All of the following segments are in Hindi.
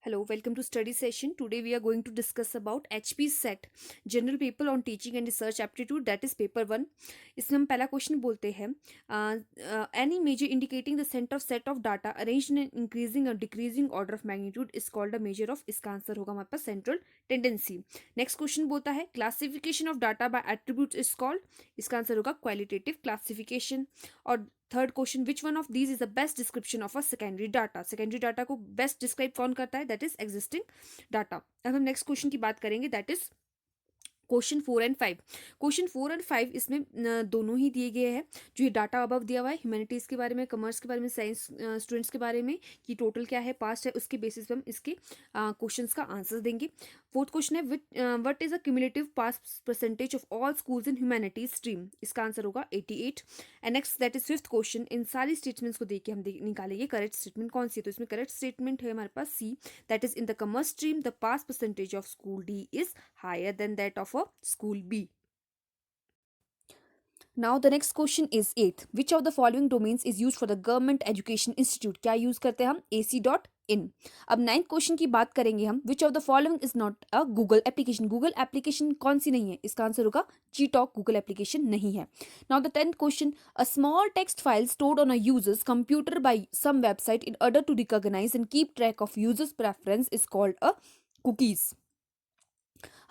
Hello, welcome to study session. Today we are going to discuss about HP set General Paper on Teaching and Research Aptitude, that is paper 1. इसमें हम पहला क्वेश्चन बोलते हैं any measure indicating the center of set of data arranged in an increasing or decreasing order of magnitude is called a measure of. इसका आंसर होगा हमारे पास central tendency. नेक्स्ट क्वेश्चन बोलता है classification of data by attributes is called. इसका आंसर होगा qualitative classification. और third question, which one of these is the best description of a secondary data. Secondary data को बेस्ट डिस्क्राइब कौन करता है? That is existing data. अब हम नेक्स्ट क्वेश्चन की बात करेंगे, दैट इज क्वेश्चन 4 और 5. क्वेश्चन 4 और 5 इसमें दोनों ही दिए गए हैं. जो ये डाटा अबव दिया हुआ है ह्यूमैनिटीज़ के बारे में, कॉमर्स के बारे में, साइंस स्टूडेंट्स के बारे में कि टोटल क्या है, पास्ट है, उसके बेसिस पे हम इसके क्वेश्चंस का आंसर देंगे. फोर्थ क्वेश्चन है what is a cumulative pass percentage of all schools in humanities stream. इसका आंसर होगा 88. And next that is fifth question. इन सारी स्टेटमेंट्स को देख के हम निकालेंगे करेक्ट स्टेटमेंट कौन सी है. तो इसमें करेक्ट स्टेटमेंट है हमारे पास C, that is in the commerce stream the pass percentage of school D is higher than that of school B. Now the next question is 8th. Which of the following domains is used for the government education institute? क्या यूज करते हैं हम? ac.in. अब 9th क्वेश्चन की बात करेंगे हम. Which of the following is not a Google application? Google application कौन सी नहीं है? इसका आंसर होगा Gtalk. Google application नहीं है. Now the 10th question. A small text file stored on a user's computer by some website in order to recognize and keep track of user's preference is called a cookies.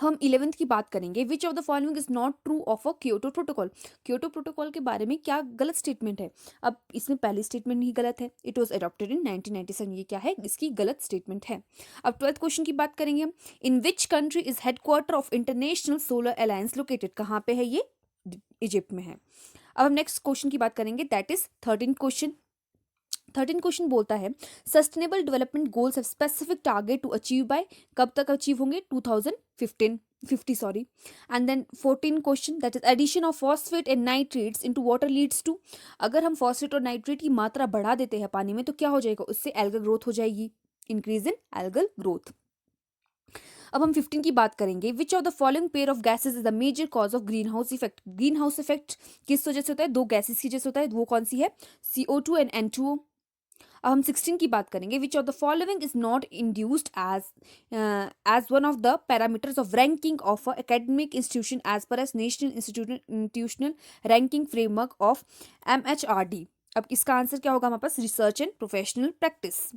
हम 11th की बात करेंगे. Which of the following is not true of a Kyoto protocol. Kyoto protocol के बारे में क्या गलत स्टेटमेंट है? अब इसमें पहली स्टेटमेंट ही गलत है. It was adopted in 1997. ये क्या है? इसकी गलत स्टेटमेंट है. अब 12th क्वेश्चन की बात करेंगे हम. In which country is headquarter of international solar alliance located. कहाँ पे है ये? इजिप्ट में है. अब हम नेक्स्ट क्वेश्चन की बात करेंगे, that is 13th question. 13 question बोलता है sustainable development goals have specific target to achieve by. कब तक अचीव होंगे? 2050 sorry. And then 14 question, that is addition of phosphate and nitrates into water leads to. अगर हम फॉस्फेट और नाइट्रेट की मात्रा बढ़ा देते हैं पानी में तो क्या हो जाएगा? उससे एल्गल ग्रोथ हो जाएगी. Increase in algal growth. अब हम 15 की बात करेंगे. Which of the following pair of gases is the major cause of greenhouse effect. Greenhouse effect किस वजह से होता है? दो गैसेज की वजह से होता है. वो कौन सी है? CO2 and N2O. अब हम 16 की बात करेंगे. Which of the following is not induced as one of the parameters of ranking of academic institution as per as national institutional ranking framework of MHRD. अब इसका आंसर क्या होगा हमारे पास? Research and professional practice.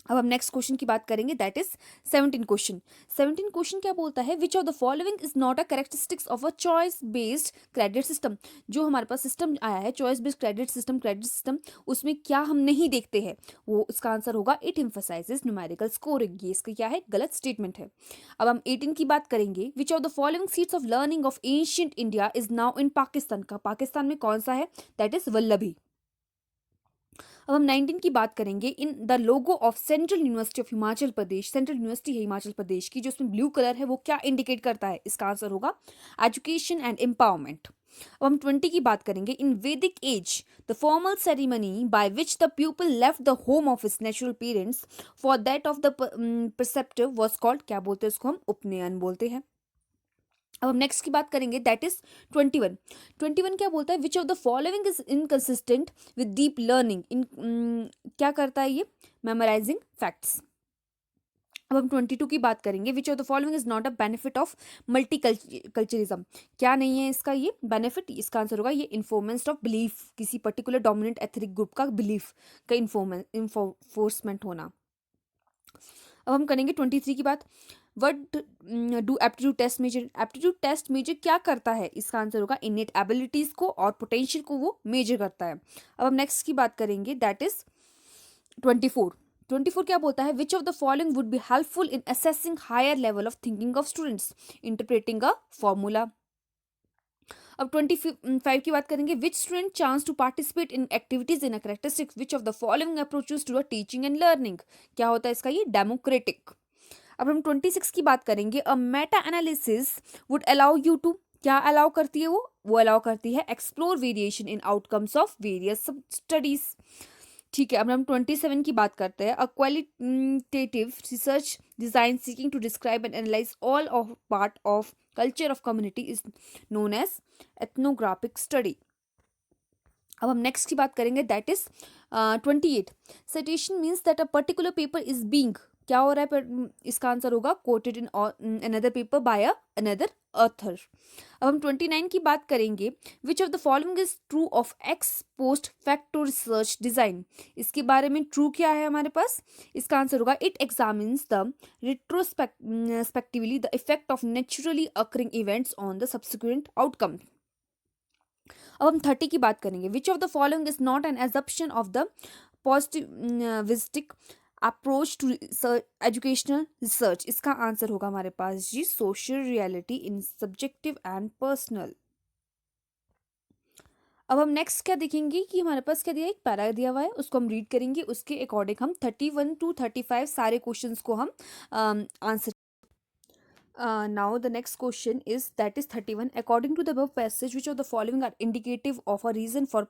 अब हम नेक्स्ट क्वेश्चन की बात करेंगे, दैट इज 17 क्वेश्चन. 17 क्वेश्चन क्या बोलता है? Which of the following is not a characteristics of a choice based credit system. जो हमारे पास सिस्टम आया है चॉइस बेस्ड क्रेडिट सिस्टम, उसमें क्या हम नहीं देखते हैं? वो इसका आंसर होगा इट एम्फसाइजेस न्यूमेरिकल स्कोरिंग. ये इसका क्या है? गलत स्टेटमेंट है. अब हम 18 की बात करेंगे. Which of the following seats of learning of ancient India is now in Pakistan. का पाकिस्तान में कौन सा है? That is Vallabhi. अब हम 19 की बात करेंगे. In the logo of central university of Himachal Pradesh. Central university है हिमाचल प्रदेश की, जो उसमें ब्लू कलर है वो क्या इंडिकेट करता है? इसका आंसर होगा एजुकेशन एंड एम्पावरमेंट. अब हम 20 की बात करेंगे. In Vedic age the formal ceremony by which the people left the home of his natural parents for that of the perceptive was called. क्या बोलते हैं उसको? हम उपनयन बोलते हैं. अब हम नेक्स्ट की बात करेंगे, दैट इज 21. 21 क्या बोलता है? Which of the following is inconsistent with deep learning. क्या करता है ये? Memorising facts. अब हम 22 की बात करेंगे. Which of the following is not a benefit of multi culturism. क्या नहीं है इसका ये बेनिफिट? इसका आंसर होगा ये इन्फॉर्मेंस ऑफ बिलीफ. किसी पर्टिकुलर डोमिनेंट एथनिक ग्रुप का बिलीफ का इन्फोर्समेंट होना. अब हम करेंगे 23 की बात. What do aptitude test measure. Aptitude test measure क्या करता है? इसका आंसर होगा इनेट एबिलिटीज को और पोटेंशियल को वो मेजर करता है. अब हम नेक्स्ट की बात करेंगे, दैट इज 24. 24 क्या बोलता है? Which of the following would be helpful in assessing higher level of thinking of students. Interpreting a formula. अब 25 की बात करेंगे. Which student chance to participate in activities in a characteristics which of the following approaches to teaching and learning. क्या होता है इसका? ये डेमोक्रेटिक. अब हम 26 की बात करेंगे. A meta analysis would allow you to. क्या अलाउ करती है वो अलाउ करती है explore variation in outcomes of various studies. ठीक है. अब हम 27 की बात करते हैं. A qualitative research design seeking to describe and analyse all of part of culture of community is known as ethnographic study. अब हम नेक्स्ट की बात करेंगे, that is 28. Citation means that a particular paper is being क्या हो रहा है इसका आंसर होगा quoted in another paper by another author. अब हम 29 की बात करेंगे। Which of the following is true of x post facto research design. इसके बारे में ट्रू क्या है हमारे पास, इसका आंसर होगा it examines the retrospectively the effect of naturally occurring events on the subsequent outcome. अब हम 30 की बात करेंगे। Which of the following is not an assumption of the positivistic approach to educational research. इसका आंसर होगा हमारे पास जी social reality in subjective and personal. अब हम नेक्स्ट क्या देखेंगे कि हमारे पास क्या दिया है, एक पैरा दिया हुआ है, उसको हम रीड करेंगे, उसके अकॉर्डिंग हम 31 to 35 सारे क्वेश्चंस को हम answer. Now the next question is that is 31. According to the above passage, which of the following are indicative of a reason for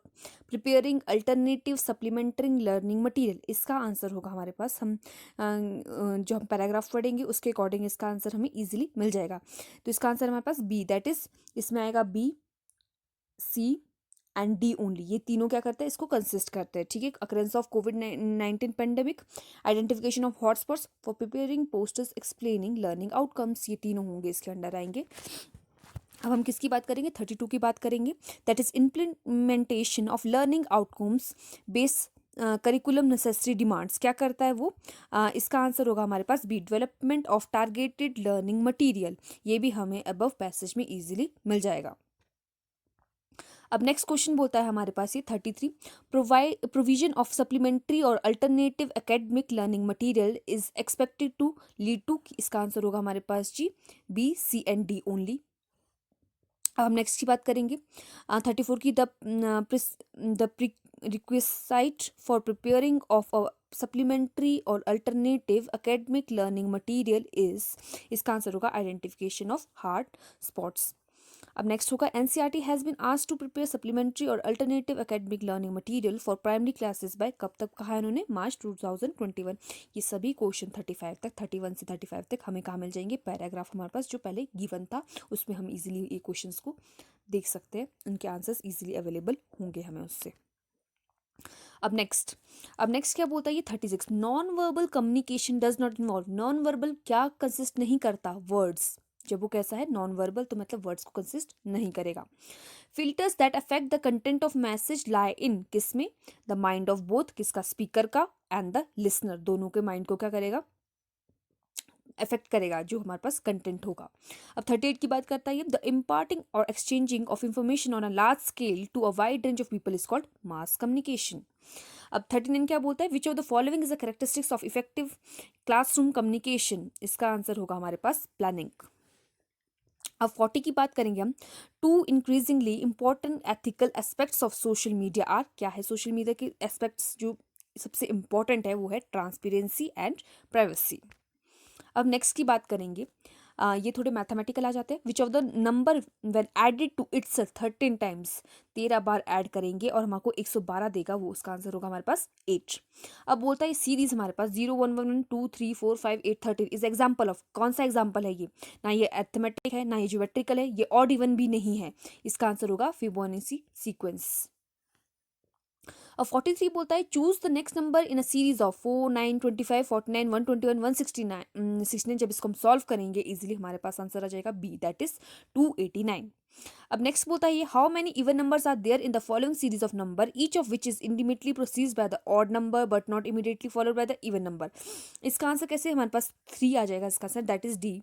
preparing alternative supplementary learning material? इसका आंसर होगा हमारे पास, हम जो हम पैराग्राफ पढ़ेंगे उसके अकॉर्डिंग इसका आंसर हमें इजीली मिल जाएगा। तो इसका आंसर हमारे पास बी, दैट इज इसमें आएगा B, C and D only. ये तीनों क्या करते हैं, इसको कंसिस्ट करते हैं। ठीक है, occurrence of covid pandemic, identification of hotspots for preparing posters explaining learning outcomes, ये तीनों होंगे इसके अंडर आएंगे। अब हम किसकी बात करेंगे, 32 की बात करेंगे। That is implementation of learning outcomes base curriculum necessary demands. क्या करता है वो, इसका आंसर होगा हमारे पास B, development of targeted learning material. ये भी हमें अबव पैसेज में ईजिली मिल जाएगा। अब नेक्स्ट क्वेश्चन बोलता है हमारे पास ये 33, प्रोविजन ऑफ सप्लीमेंट्री और alternative academic learning material is expected to lead to. इसका आंसर होगा हमारे पास जी B, C and D only. अब हम नेक्स्ट की बात करेंगे 34 की, the requisite for preparing of a supplementary और alternative academic learning material is. इसका आंसर होगा आइडेंटिफिकेशन ऑफ हार्ड स्पॉट्स। अब नेक्स्ट होगा NCERT has been asked to prepare supplementary और alternative academic learning material for primary classes bye, कब तक कहा है इन्होंने, मार्च 2021। ये सभी क्वेश्चन 35 तक, 31 से 35 तक हमें कहाँ मिल जाएंगे, पैराग्राफ हमारे पास जो पहले गिवन था उसमें हम इजीली ये क्वेश्चंस को देख सकते हैं, उनके आंसर्स इजीली अवेलेबल होंगे हमें उससे। अब नेक्स्ट क्या बोलता है ये 36, non verbal communication does not involve. Non verbal क्या कंसिस्ट नहीं करता, वर्ड्स। जब वो कैसा है नॉन वर्बल, तो मतलब वर्ड्स को कंसिस्ट नहीं करेगा। Filters that affect the content of message lie in, किस में, द माइंड ऑफ बोथ, किसका, स्पीकर का, एंड द लिसनर, दोनों के माइंड को क्या करेगा, अफेक्ट करेगा, जो हमारे पास कंटेंट होगा। अब 38 की बात करता है द इम्पार्टिंग और exchanging of information on a large scale to a wide range of people is called mass communication. अब 39 क्या बोलता है, which of the following is the characteristics of effective classroom communication. इसका आंसर होगा हमारे पास प्लानिंग। अब 40 की बात करेंगे हम, two increasingly important ethical aspects of social media are. क्या है सोशल मीडिया के एस्पेक्ट्स जो सबसे इंपॉर्टेंट है, वो है ट्रांसपेरेंसी एंड प्राइवेसी। अब नेक्स्ट की बात करेंगे, ये थोड़े मैथमेटिकल आ जाते हैं। Which of the number when added to itself 13 times, 13 बार ऐड करेंगे और हमको 112 देगा, वो उसका आंसर होगा हमारे पास 8। अब बोलता है सीरीज हमारे पास 0 1 1 1 2 3 4 5 8 13 इज एग्जाम्पल ऑफ, कौन सा एग्जाम्पल है ये, ना ये अर्थमेटिक है, ना ये ज्योमेट्रिकल है, ये ऑड इवन भी नहीं है। इसका आंसर होगा फिबोनाची सीक्वेंस। अब 43 बोलता है choose the next number in a series of 4 9 25 49 121 169 69। जब इसको हम सॉल्व करेंगे इजीली हमारे पास आंसर आ जाएगा बी, दैट इज 289। अब नेक्स्ट बोलता है how many even numbers are there in the following series of number each of which is intimately proceeds by the odd number but not immediately followed by the even number. इसका आंसर कैसे, हमारे पास 3 आ जाएगा इसका आंसर, दैट इज डी।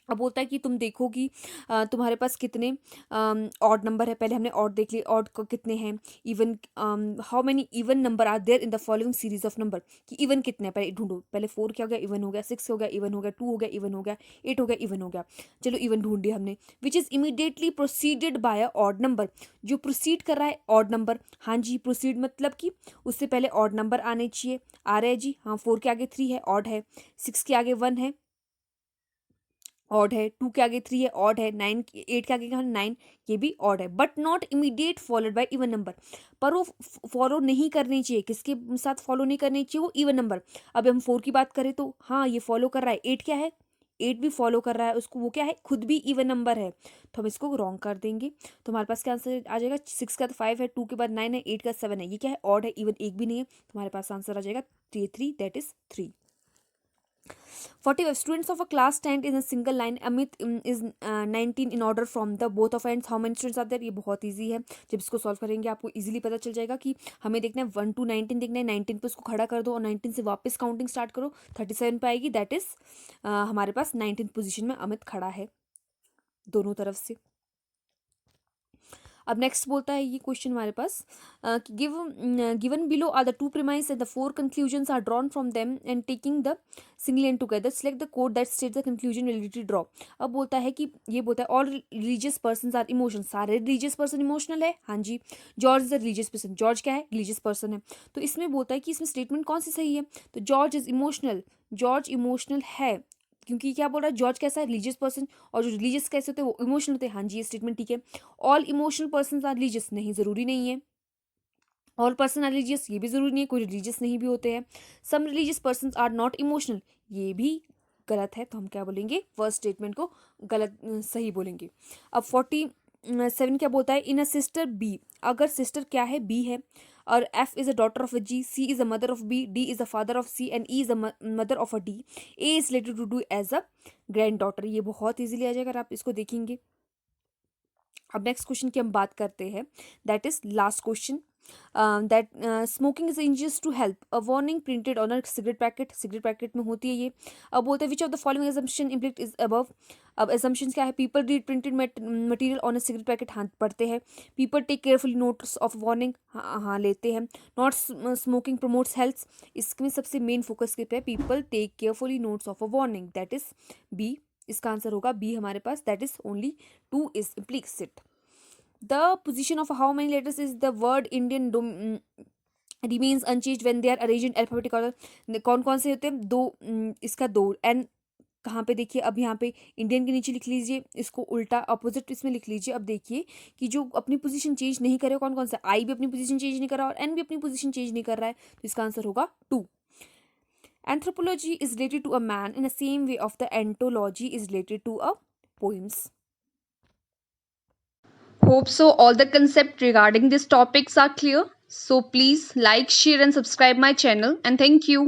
अब बोलता है कि तुम देखो कि तुम्हारे पास कितने ऑड नंबर है, पहले हमने ऑड देख लिए, ऑड को कितने हैं, even how many even number are there in the following series of number, कि इवन कितने हैं पहले ढूंढो, पहले 4 क्या हो गया, इवन हो गया, 6 हो गया, इवन हो गया, 2 हो गया, इवन हो गया, 8 हो गया, इवन हो गया, चलो इवन ढूंढ लिया हमने। Which is immediately proceeded by a odd number, जो प्रोसीड कर रहा है ऑड नंबर, हाँ जी प्रोसीड मतलब कि उससे पहले ऑड नंबर आने चाहिए, आ रहा है जी, हाँ 4 के आगे 3 है, ऑड है, 6 के आगे 1 है, ऑड है, 2 के आगे 3 है, ऑड है, 8 के आगे क्या है, 9, ये भी ऑड है, but not immediate followed by even number. पर वो फॉलो नहीं करनी चाहिए, किसके साथ फॉलो नहीं करनी चाहिए, वो इवन नंबर। अब हम 4 की बात करें तो हाँ ये फॉलो कर रहा है, 8 क्या है, 8 भी फॉलो कर रहा है उसको, वो क्या है, खुद भी इवन नंबर है, तो हम इसको रॉन्ग कर देंगे। तो हमारे पास क्या आंसर आ जाएगा, 6 का तो 5 है, 2 के बाद 9 है, 8 का 7 है, ये क्या है, ऑड है, इवन एक भी नहीं है, तो हमारे पास आंसर आ जाएगा 3, that is 3। 45 students of a class stand in a single line. Amit is 19 in order from the both of ends. How many students are there? ये बहुत ईजी है, जब इसको सॉल्व करेंगे आपको इजीली पता चल जाएगा कि हमें देखना है 1 to 19 देखना है, 19 पे उसको खड़ा कर दो और 19 से वापस काउंटिंग स्टार्ट करो, 37 पे आएगी, दैट इज हमारे पास 19th पोजीशन में अमित खड़ा है दोनों तरफ से। अब नेक्स्ट बोलता है ये क्वेश्चन हमारे पास कि given below are the two premise and the four conclusions are drawn from them and taking the single and together select the code that states the conclusion related draw. अब बोलता है कि ये बोलता है all religious person are emotional, सारे रिलीजियस पर्सन इमोशनल है, हाँ जी। George is a religious person, George क्या है? रिलीजियस पर्सन है। तो इसमें बोलता है कि इसमें स्टेटमेंट कौन सी सही है? तो George is emotional, George emotional है, क्योंकि क्या बोल रहा है? जॉर्ज कैसा है? रिलीजियस पर्सन, और जो रिलीजियस कैसे होते हैं? वो इमोशनल होते हैं, हाँ जी, ये स्टेटमेंट ठीक है। All emotional person are religious, नहीं, जरूरी नहीं है। ऑल पर्सन आर रिलीजियस, ये भी जरूरी नहीं है, कोई रिलीजियस नहीं भी होते हैं। Some religious person are not emotional, ये भी गलत है, तो हम क्या बोलेंगे? फर्स्ट स्टेटमेंट को गलत सही बोलेंगे। अब 47 क्या बोलता है? इन अ सिस्टर बी, अगर सिस्टर क्या है? बी है, और F is a daughter of a G, C is a mother of B, D is a father of C and E is a mother of a D, A is related to D as a granddaughter. ये बहुत इजीली आ जाएगा अगर आप इसको देखेंगे। अब नेक्स्ट क्वेश्चन की हम बात करते हैं, that is last question, that smoking is injurious to health, a warning printed on a cigarette packet, cigarette packet में होती है ये। अब बोलते हैं which of the following assumption implicit is above. अब एजम्पशन क्या है? People read printed material on a cigarette packet, हाँ पढ़ते हैं। People take carefully notes of warning, हाँ हाँ लेते हैं। नॉट स्मोकिंग प्रमोट्स हेल्थ, इसमें सबसे मेन फोकस किस पे है? People take carefully notes of a warning, that is B. इसका आंसर होगा बी हमारे पास, that is only 2 is implicit. The position of how many letters is the word Indian remains unchanged when they are arranged in alphabetic order। कौन कौन से होते हैं? दो, इसका दो। एन कहाँ पे देखिए? अब यहाँ पे इंडियन के नीचे लिख लीजिए, इसको उल्टा अपोजिट इसमें लिख लीजिए। अब देखिए कि जो अपनी पोजीशन चेंज नहीं करे कौन कौन सा? आई भी अपनी पोजीशन चेंज नहीं कर रहा और एन भी अपनी पोजीशन चेंज नहीं कर रहा है, तो इसका आंसर होगा 2। Anthropology is related to a man in the same way of the ontology is related to a poems। Hope so all the concepts regarding these topics are clear. So please like, share and subscribe my channel, and thank you.